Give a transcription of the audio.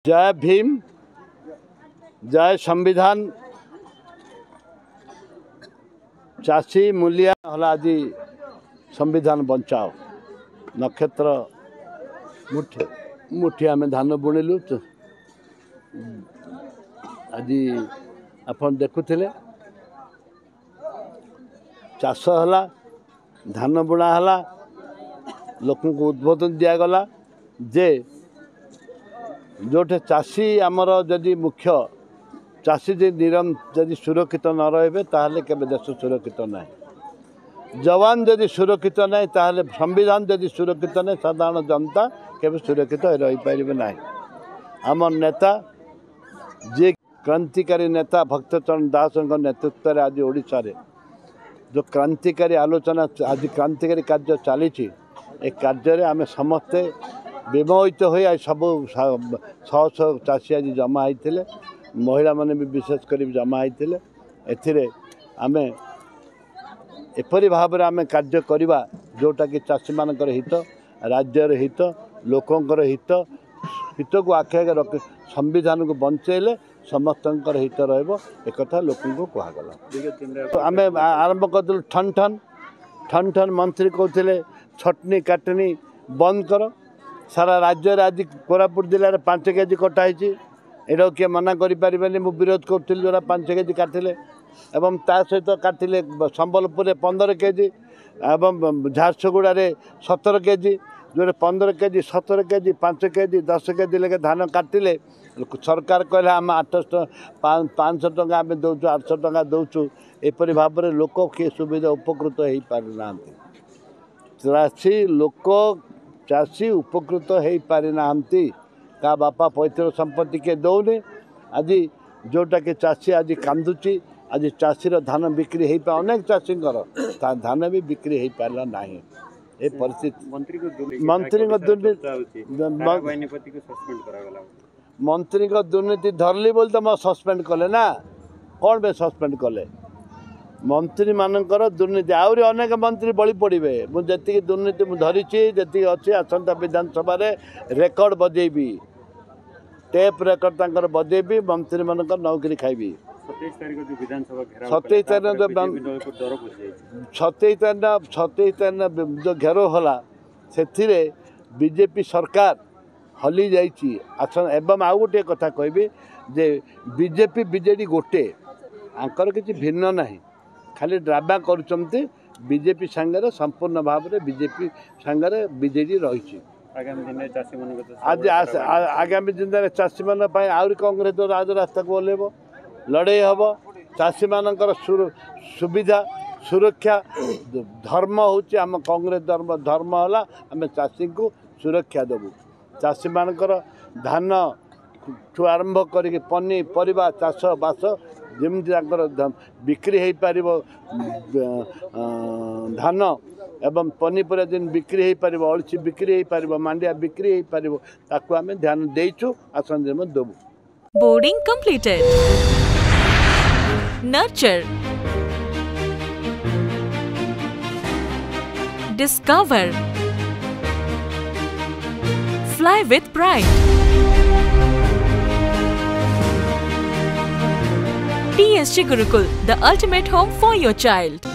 जय भीम, जय संविधान। चाषी मूलिया हला आज संविधान बचाओ नक्षत्र मुठे मुठी आम धान बुणिलु। आज आप देखुले चाष है धान बुणा है लोक उद्बोधन दिगला जे जोठे चाषी आमर जदि मुख्य चाषी जदि सुरक्षित न रहे ताहले केबे देश सुरक्षित ना। जवान जदि सुरक्षित ना ताहले संविधान जदि सुरक्षित ना साधारण जनता केबे सुरक्षित रही पारे ना। आम नेता जे क्रांतिकारी नेता भक्तचरण दास नेतृत्व में आज ओडिशा रे जो क्रांतिकारी आलोचना आज क्रांतिकारी कार्य चली कार्य आम समस्ते विमोहित हो सब शह शह चाषी आज जमा होते महिला माने भी विशेषकर जमा होते आम एपरी भाव में आम कार्य करवा जोटा कि चाषी मान हित राज्यर हित लोकंर हित हित को आखे आगे रख संविधान को बंचेले समस्त हित रहा लोक कहगला। आम आरंभ करूँ ठन ठन ठन ठन मंत्री कहते छटनी काटनी बंद कर। सारा राज्य आज कोरापुट जिले में 5 केजी कटाई एटा किए मना करें मु विरोध करी जो 5 केजी काटिले एवं ता सहित काटिले संबलपुर 15 केजी एवं झारसुगुड़ा 17 केजी जो 15 केजी 17 केजी 5 केजी 10 केजी लेके धान काटिले सरकार कहले आम 500 टका आम दौचु 800 टका दौचु एपरी भाव में लोक किए सुविधा उपकृत हो पारि ना। चाषी लोक चाषी उपकृत हो पारि ना का बापा पैतृक संपत्ति के दौने आज जोटा कि चाषी आज कांदुची आज चाषीर धान बिक्री हो अनेक चाषी धान भी बिक्री हो पारा ना। ये परिस्थिति मंत्री दुर्नीति धरली बोल तो सस्पेंड कले ना कौन बे सस्पेंड कले मंत्री मानकर दुर्नीति आहरी अनेक मंत्री बलि पड़े मुझे दुर्नीति धरी जी अच्छी आसंता विधानसभा रेकर्ड बजेबी टेप रेकर्ड बजेबी मंत्री मान नौकरी खाइबी 27 तारीख जो घेरो होला से बीजेपी सरकार हली जाइए आसन एवं आउ गोटे कथा कहबी जे बीजेपी बीजेडी गोटे आंकर किसी भिन्न ना खाली ड्रामा करुँच बीजेपी सांगे संपूर्ण भाव में बीजेपी सांगे बीजेडी रही। आज आगामी दिन में चाषी मान आहरी कांग्रेस राज रास्ता को ओल्लेब लड़े हम चाषी मानकर सुविधा सुरक्षा धर्म हूँ आम कांग्रेस धर्म है आम चाषी को सुरक्षा देवु। चाषी मानकर धान ठू आरंभ कर पनीपरिया चाष बास जमी बिक्री हो पार धान एवं पनीपरिया जिन बिक्री हो पार अड़सी बिक्री हो पार मांडिया बिक्री हो पार ताकू आम ध्यान देचु आसन दिन में देवु। Boarding completed. Nurture, discover, fly with pride, TSG Gurukul, the ultimate home for your child.